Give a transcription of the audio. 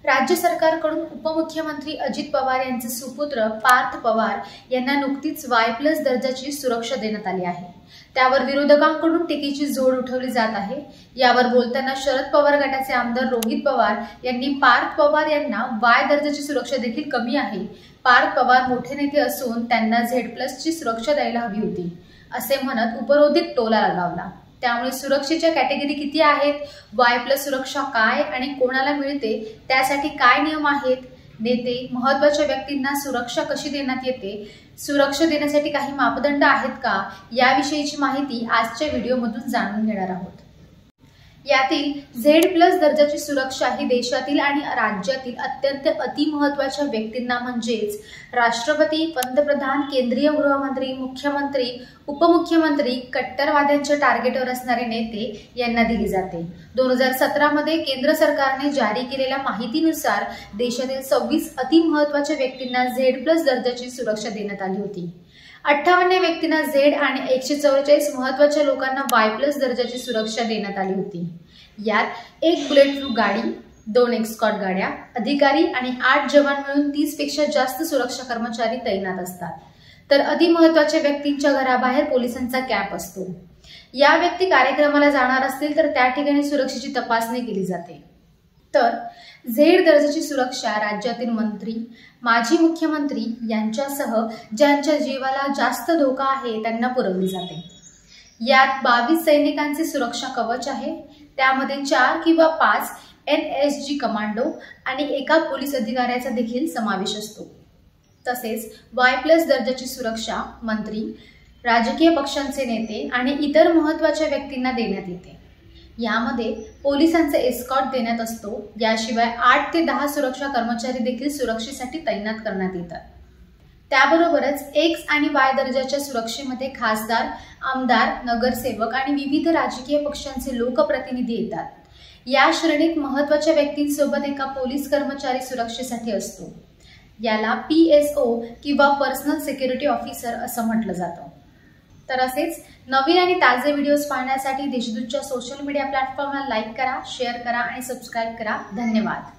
राज्य सरकारकडून उपमुख्यमंत्री अजित पवार यांचे सुपुत्र पार्थ पवार यांना नुकतीच Y+ दर्जाची सुरक्षा देण्यात आली आहे। त्यावर विरोधकांकडून टीकेची झोड उठवली जात आहे। यावर बोलताना शरद पवार गटाचे आमदार रोहित पवार यांनी पार्थ पवार यांना Y दर्जाची सुरक्षा देखील कमी आहे। पार्थ पवार मोठे नेते असून त्यांना Z+ ची सुरक्षा द्यायला हवी होती असे म्हणत उपरोधिक टोला लगावला। त्यामुळे सुरक्षेच्या कॅटेगरी किती आहेत, Y+ सुरक्षा काय आणि कोणाला मिळते, त्यासाठी काय नियम आहेत, नेते महत्त्वाच्या व्यक्तींना सुरक्षा कशी देण्यात येते, सुरक्षा देण्यासाठी काही मापदंड आहेत का, याविषयीची माहिती आजच्या व्हिडिओमधून जाणून घेणार आहोत। यातील Z+ दर्जाची सुरक्षा ही देशातील आणि राज्यातील अत्यंत अतिमहत्त्वाच्या व्यक्तींना म्हणजेच राष्ट्रपती, पंतप्रधान, केंद्रीय गृहमंत्री, मुख्यमंत्री, उपमुख्यमंत्री, कट्टरवाद्यांच्या टार्गेटवर असणारे नेते यांना दिली जाते। 2017 मध्ये केंद्र सरकारने जारी केलेल्या माहितीनुसार देशातील 26 अतिमहत्त्वाच्या व्यक्तींना Z+ दर्जाची सुरक्षा देण्यात आली होती। 58 व्यक्तींना Z आणि 144 महत्त्वाच्या लोकांना Y+ दर्जाची सुरक्षा देण्यात आली होती। यात 1 बुलेट प्रूफ गाडी, 2 एस्कॉर्ट गाड्या, अधिकारी आणि 8 जवान मिळून 30 पेक्षा जास्त सुरक्षा कर्मचारी तैनात असतात। तर अतिमहत्त्वाच्या व्यक्तींच्या घराबाहेर पोलिसांचा कॅम्प असतो। या व्यक्ती कार्यक्रमाला जाणार असतील तर त्या ठिकाणी सुरक्षेची तपासणी केली जाते। तर Z दर्जाची सुरक्षा राज्यातील मंत्री, माजी मुख्यमंत्री यांच्यासह ज्यांच्या जीवाला जास्त धोका आहे त्यांना पुरवली जाते। यात 22 सैनिकांचे सुरक्षा कवच आहे। त्यामध्ये 4 किंवा 5 NSG कमांडो आणि एका पोलीस अधिकाऱ्याचा देखील समावेश असतो। तसेच Y+ दर्जाची सुरक्षा मंत्री, राजकीय पक्षांचे नेते आणि इतर महत्त्वाच्या व्यक्तींना देण्यात येते। यामध्ये पोलिसांचे एस्कॉर्ट देण्यात असतो। याशिवाय 8 ते 10 सुरक्षा कर्मचारी देखील सुरक्षेसाठी तैनात करण्यात येतात। त्याबरोबरच X आणि Y दर्जाच्या सुरक्षेमध्ये खासदार, आमदार, नगरसेवक आणि विविध राजकीय पक्षांचे लोकप्रतिनिधी येतात। या श्रेणीत महत्त्वाच्या व्यक्तींसोबत एका पोलीस कर्मचारी सुरक्षेसाठी असतो। याला PSO किंवा पर्सनल सिक्युरिटी ऑफिसर असं म्हटलं जातं। तर असेच नवीन आणि ताजे व्हिडिओज पाहण्यासाठी देशदूतच्या सोशल मीडिया प्लॅटफॉर्मला लाईक करा, शेअर करा आणि सबस्क्राईब करा। धन्यवाद।